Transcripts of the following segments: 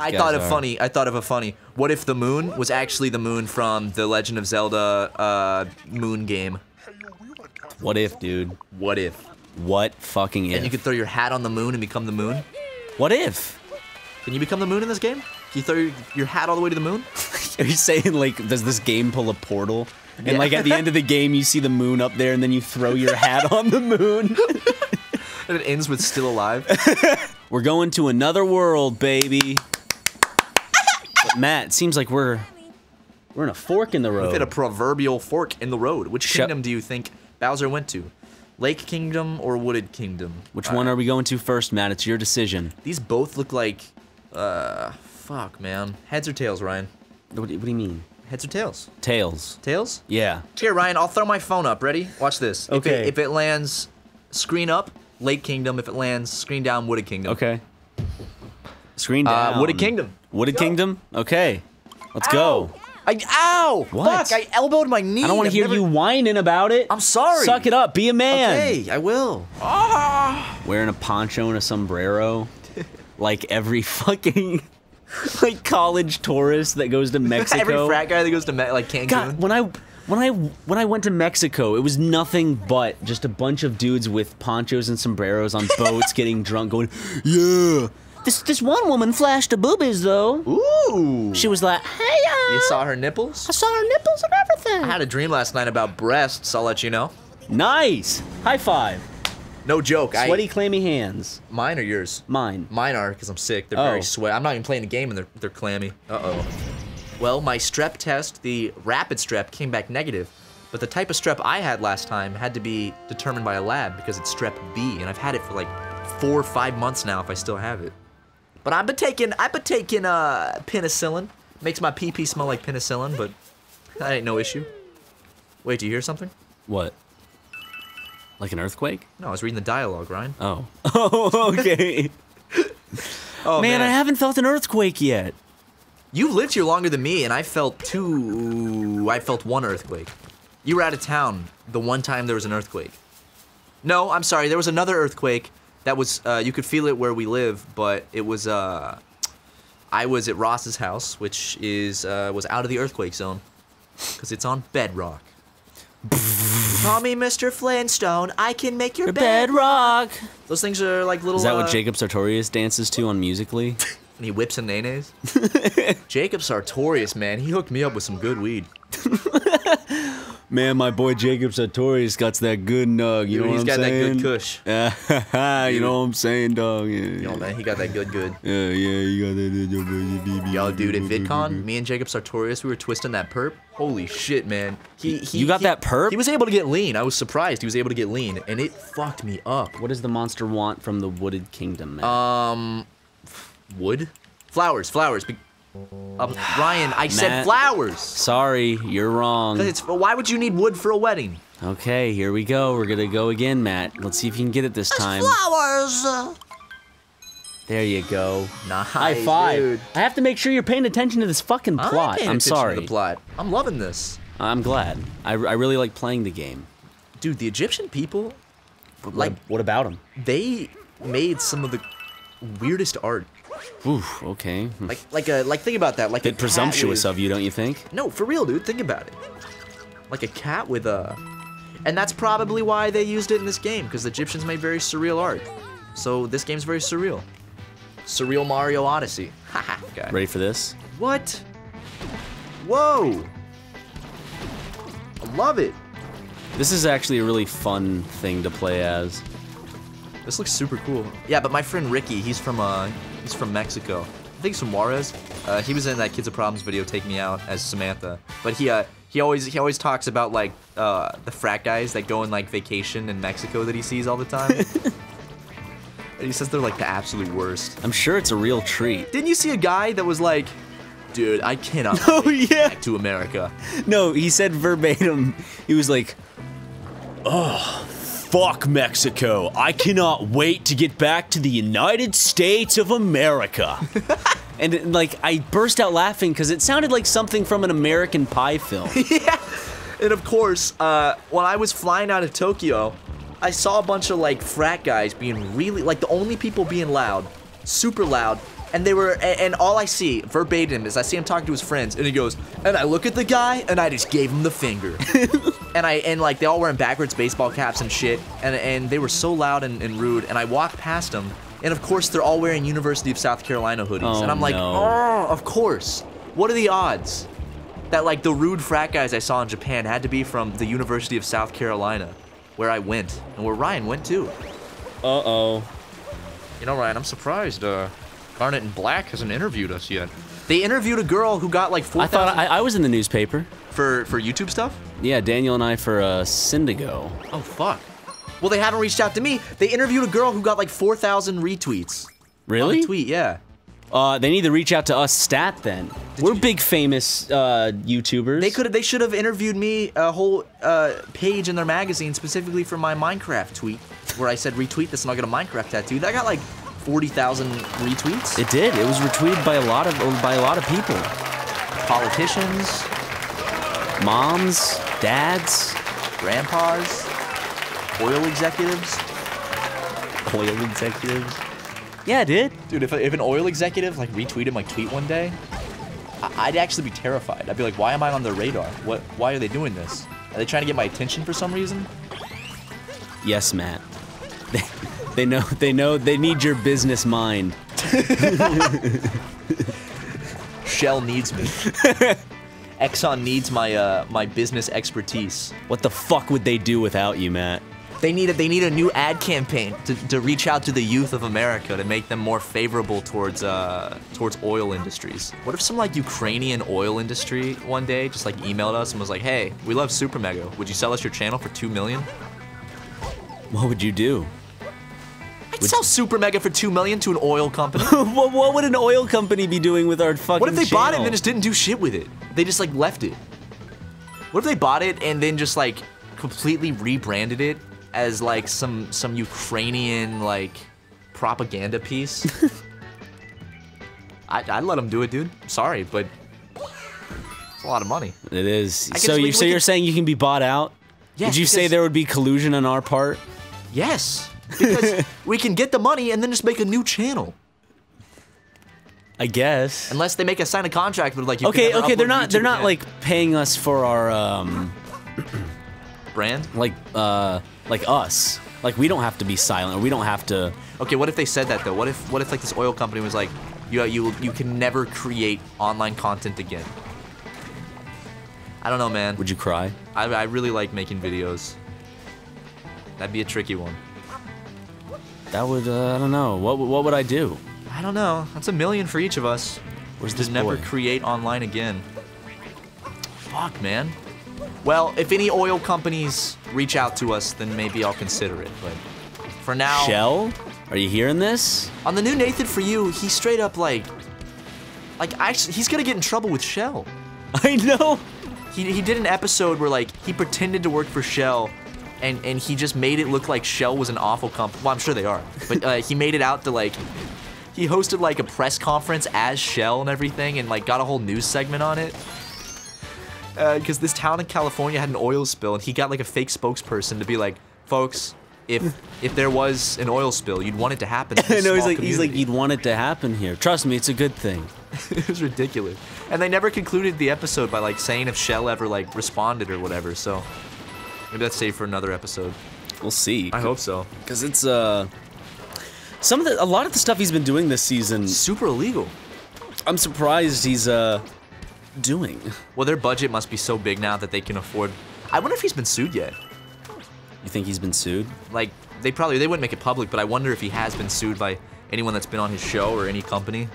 I thought of a funny. What if the moon was actually the moon from the Legend of Zelda moon game? What if, dude? What if? What fucking if? And you could throw your hat on the moon and become the moon? What if? Can you become the moon in this game? Can you throw your hat all the way to the moon? Are you saying, like, does this game pull a portal? And, like, at the end of the game, you see the moon up there, and then you throw your hat on the moon? And it ends with still alive? We're going to another world, baby. But Matt, it seems like we're in a fork in the road. We've hit a proverbial fork in the road. Which kingdom do you think Bowser went to? Lake Kingdom or Wooded Kingdom? Which one are we going to first, Matt? It's your decision. These both look like, fuck, man. Heads or tails, Ryan? What do you mean? Heads or tails? Tails. Tails? Yeah. Here, Ryan, I'll throw my phone up. Ready? Watch this. Okay. If it lands screen up, Lake Kingdom. If it lands screen down, Wooded Kingdom. Okay. Screen down. Wooded Kingdom. Wooded Kingdom? Okay. Let's go. Ow! What? Fuck, I elbowed my knee. I don't want to hear you whining about it. I'm sorry. Suck it up. Be a man. Okay, I will. Wearing a poncho and a sombrero. Like every fucking... like college tourist that goes to Mexico. Every frat guy that goes to like Cancun. God, when I went to Mexico, it was nothing but just a bunch of dudes with ponchos and sombreros on boats getting drunk going, yeah. This one woman flashed her boobies though. Ooh. She was like, hey, you saw her nipples? I saw her nipples and everything. I had a dream last night about breasts, I'll let you know. Nice. High five. No joke. Sweaty, clammy hands. Mine or yours? Mine. Mine are, because I'm sick. They're very sweaty. I'm not even playing the game and they're clammy. Uh-oh. Well, my strep test, the rapid strep, came back negative. But the type of strep I had last time had to be determined by a lab because it's strep B, and I've had it for like 4 or 5 months now if I still have it. But I've been taking penicillin. Makes my pee-pee smell like penicillin, but that ain't no issue. Wait, do you hear something? What? Like an earthquake? No, I was reading the dialogue, Ryan. Oh. Oh, okay. Oh, man, I haven't felt an earthquake yet. You lived here longer than me, and I felt one earthquake. You were out of town the one time there was an earthquake. No, I'm sorry, there was another earthquake that was, you could feel it where we live, but it was, I was at Ross's house, which is, was out of the earthquake zone, because it's on bedrock. Call me Mr. Flintstone, I can make your bedrock. Those things are like little, Is that what Jacob Sartorius dances to on Musically? And he whips some nays. Jacob Sartorius, man, he hooked me up with some good weed. Man, my boy Jacob Sartorius got that good nug, you know what I'm saying? He's got that good kush. You know what I'm saying, dog? Yeah, yo, man, he got that good. Yeah, he got that. Yo, dude, at VidCon, me and Jacob Sartorius, we were twisting that perp. Holy shit, man. You got that perp? He was able to get lean. I was surprised he was able to get lean, and it fucked me up. What does the monster want from the Wooded Kingdom, man? Wood? Flowers. Ryan, I said flowers. Sorry, you're wrong. Why would you need wood for a wedding? Okay, here we go. We're gonna go again, Matt. Let's see if you can get it this time. Flowers. There you go. Nice, high five. Dude. I have to make sure you're paying attention to this fucking plot. I'm sorry. To the plot. I'm loving this. I'm glad. I really like playing the game. Dude, the Egyptian people, like, what about them? They made some of the weirdest art. Oof, okay. Like think about that. Like a bit presumptuous of you, don't you think? No, for real, dude. Think about it. Like a cat with a, and that's probably why they used it in this game, because the Egyptians made very surreal art. So this game's very surreal. Surreal Mario Odyssey. Haha. Okay. Ready for this? What? Whoa! I love it. This is actually a really fun thing to play as. This looks super cool. Yeah, but my friend Ricky, he's from Mexico. I think he's from Juarez. He was in that Kids of Problems video, Take Me Out, as Samantha. But he always talks about like the frat guys that go on like vacation in Mexico that he sees all the time. And he says they're like the absolute worst. I'm sure it's a real treat. Didn't you see a guy that was like, dude, I cannot wait back to America? No, he said verbatim, he was like, oh, fuck Mexico. I cannot wait to get back to the United States of America. And like, I burst out laughing because it sounded like something from an American Pie film. Yeah. And of course, when I was flying out of Tokyo, I saw a bunch of like frat guys being really, like the only people being loud, super loud, And they were, and all I see verbatim is I see him talking to his friends, and he goes, and I look at the guy, and I just gave him the finger. and like they all wearing backwards baseball caps and shit, and they were so loud and rude. And I walked past them, and of course they're all wearing University of South Carolina hoodies, and I'm like, oh, of course. What are the odds that like the rude frat guys I saw in Japan had to be from the University of South Carolina, where I went, and where Ryan went too? Uh-oh. You know, Ryan, I'm surprised. Garnet and Black hasn't interviewed us yet. They interviewed a girl who got like 4,000. I thought I was in the newspaper. For YouTube stuff? Yeah, Daniel and I for Syndigo. Oh, fuck. Well, they haven't reached out to me. They interviewed a girl who got like 4,000 retweets. Really? On a tweet, yeah. They need to reach out to us stat then. We're big famous YouTubers. They should have interviewed me a whole page in their magazine specifically for my Minecraft tweet, where I said retweet this and I'll get a Minecraft tattoo. That got like 40,000 retweets. It did. It was retweeted by a lot of people. Politicians, moms, dads, grandpas, oil executives. Oil executives. Yeah, it did. Dude, if an oil executive like retweeted my tweet one day, I'd actually be terrified. I'd be like, why am I on their radar? Why are they doing this? Are they trying to get my attention for some reason? Yes, Matt. They know they need your business mind. Shell needs me. Exxon needs my my business expertise. What the fuck would they do without you, Matt? They need a new ad campaign to reach out to the youth of America to make them more favorable towards oil industries. What if some like Ukrainian oil industry one day just like emailed us and was like, hey, we love SuperMega. Would you sell us your channel for $2 million? What would you do? I'd sell SuperMega for $2 million to an oil company. What would an oil company be doing with our fucking What if they channel? bought it and then just didn't do shit with it? They just like left it. What if they bought it and then just like completely rebranded it as like some Ukrainian like propaganda piece? I'd let them do it, dude. Sorry, but it's a lot of money. It is. So you're saying you can be bought out? Yes, Did you say there would be collusion on our part? Yes, because we can get the money and then just make a new channel. I guess. Unless they make us sign a contract with like you okay, can they're not like paying us for our brand? Like us. Like we don't have to be silent. Or we don't have to. Okay, what if they said that though? What if like this oil company was like, you can never create online content again? I don't know, man. Would you cry? I really like making videos. That'd be a tricky one. That would I don't know. What would I do? I don't know. That's $1 million for each of us. Where's this boy? Never create online again. Fuck, man. Well, if any oil companies reach out to us, then maybe I'll consider it. But for now, Shell, are you hearing this? On the new Nathan For You, he straight up like he's gonna get in trouble with Shell. I know. He did an episode where like he pretended to work for Shell, and he just made it look like Shell was an awful company. Well, I'm sure they are, but he made it out to like. He hosted like a press conference as Shell and everything and like got a whole news segment on it. Because this town in California had an oil spill and he got like a fake spokesperson to be like, folks, if there was an oil spill, you'd want it to happen in this I know, small he's like, you'd want it to happen here. Trust me, it's a good thing. It was ridiculous. And they never concluded the episode by like saying if Shell ever like responded or whatever, so maybe that's safe for another episode. We'll see. I hope so. Because it's a lot of the stuff he's been doing this season super illegal. I'm surprised he's doing. Well, their budget must be so big now that they can afford. I wonder if he's been sued yet. You think he's been sued? Like they wouldn't make it public, but I wonder if he has been sued by anyone that's been on his show or any company.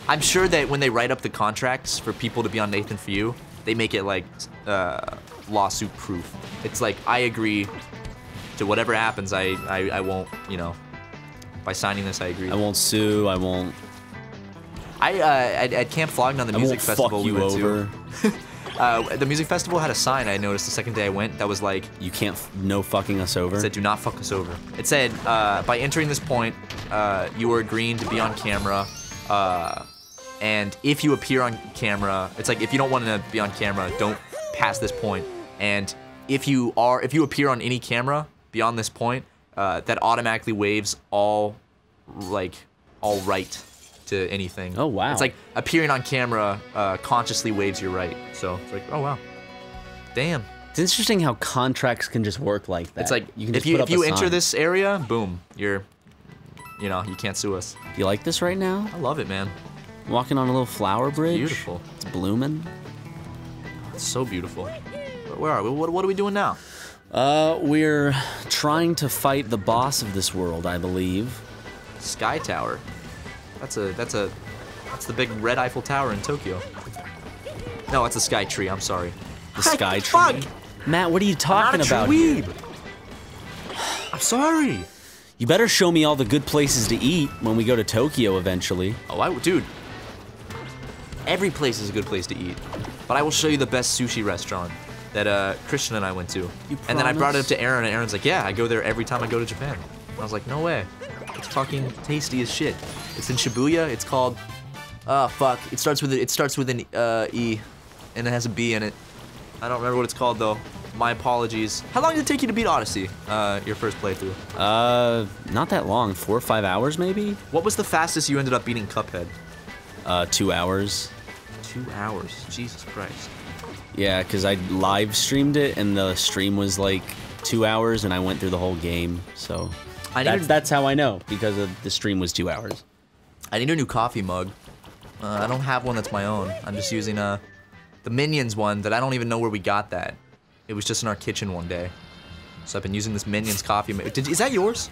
I'm sure that when they write up the contracts for people to be on Nathan For You, they make it like lawsuit proof. It's like I agree to whatever happens. I won't, you know. By signing this, I agree. I won't sue. I won't. At Camp Flogna, the music festival we went over. to, the music festival had a sign I noticed the second day I went that was like, "You can't no fucking us over." It said, "Do not fuck us over." It said, by entering this point, you are agreeing to be on camera, and if you appear on camera, it's like if you don't want to be on camera, don't pass this point. And if you appear on any camera beyond this point, that automatically waives all right. to anything. Oh, wow. It's like appearing on camera consciously waves your right. So it's like, oh wow, damn. It's interesting how contracts can just work like that. It's like you can just if put up you a enter sign. this area, boom, you can't sue us. Do you like this right now? I love it, man. Walking on a little flower bridge. Beautiful. It's blooming. It's so beautiful. Where are we? What are we doing now? We're trying to fight the boss of this world, I believe. Sky Tower. That's the big red Eiffel Tower in Tokyo. No, it's a Sky Tree. I'm sorry. The Sky Tree. Fuck! Matt, what are you talking about here? I'm sorry. You better show me all the good places to eat when we go to Tokyo eventually. Oh, dude. Every place is a good place to eat, but I will show you the best sushi restaurant that Christian and I went to. And then I brought it up to Aaron, and Aaron's like, "Yeah, I go there every time I go to Japan." And I was like, "No way. It's fucking tasty as shit." It's in Shibuya. It's called, fuck. It starts with an E, and it has a B in it. I don't remember what it's called though. My apologies. How long did it take you to beat Odyssey? Your first playthrough? Not that long. 4 or 5 hours, maybe? What was the fastest you ended up beating Cuphead? 2 hours. 2 hours. Jesus Christ. Yeah, because I live streamed it, and the stream was like 2 hours, and I went through the whole game, so... That's how I know, because the stream was 2 hours. I need a new coffee mug. I don't have one that's my own. I'm just using the Minions one that I don't even know where we got that. It was just in our kitchen one day. So I've been using this Minions coffee mug. Is that yours?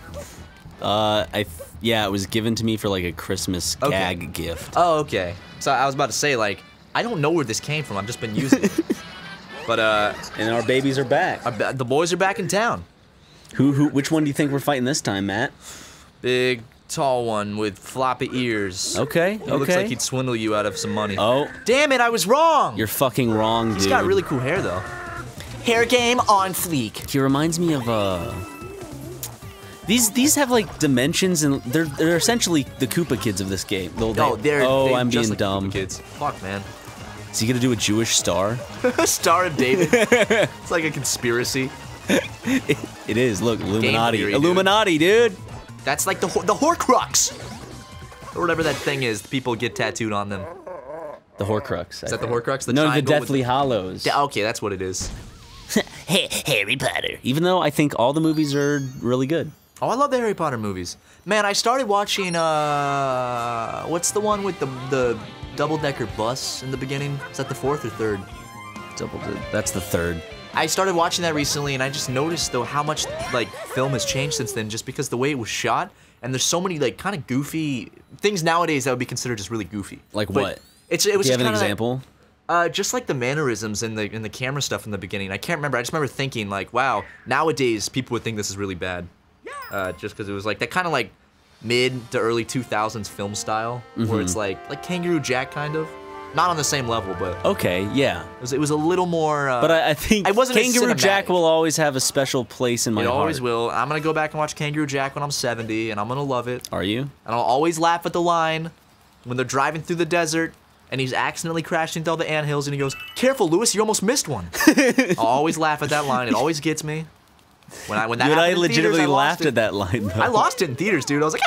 Yeah, it was given to me for like a Christmas gag gift. Oh, okay. So I was about to say, like, I don't know where this came from. I've just been using it. But, and our babies are back. The boys are back in town. Which one do you think we're fighting this time, Matt? Big, tall one with floppy ears. Okay, He looks like he'd swindle you out of some money. Oh. Damn it, I was wrong! You're fucking wrong, dude. He's got really cool hair, though. Hair game on fleek. He reminds me of, These have, like, dimensions, and they're essentially the Koopa kids of this game. I'm being like dumb. Koopa kids. Fuck, man. Is he gonna do a Jewish star? Star of David. It's like a conspiracy. It is. Look, Illuminati. Theory, Illuminati, dude. That's like the Horcrux, or whatever that thing is. People get tattooed on them. The Horcrux. Is that the Horcrux? No, the Deathly Hallows. Okay, that's what it is. Harry Potter. Even though I think all the movies are really good. Oh, I love the Harry Potter movies. Man, I started watching, what's the one with the double-decker bus in the beginning? Is that the fourth or third? That's the third. I started watching that recently, and I just noticed, though, how much, like, film has changed since then, just because the way it was shot, and there's so many, like, kind of goofy things nowadays that would be considered just really goofy. Like but what? Do you have an example? Just like the mannerisms and the camera stuff in the beginning. I can't remember. I just remember thinking, like, wow, nowadays people would think this is really bad. Just because it was like that kind of like mid to early 2000s film style, where it's like Kangaroo Jack kind of. Not on the same level, but okay, yeah. It was a little more. But I think Kangaroo Jack will always have a special place in my heart. It always will. I'm gonna go back and watch Kangaroo Jack when I'm 70, and I'm gonna love it. Are you? And I'll always laugh at the line when they're driving through the desert and he's accidentally crashed into all the anthills, and he goes, "Careful, Lewis, you almost missed one." I'll always laugh at that line. It always gets me. When that happened in legitimately theaters, laughed at that line, though. I lost it in theaters, dude. I was like,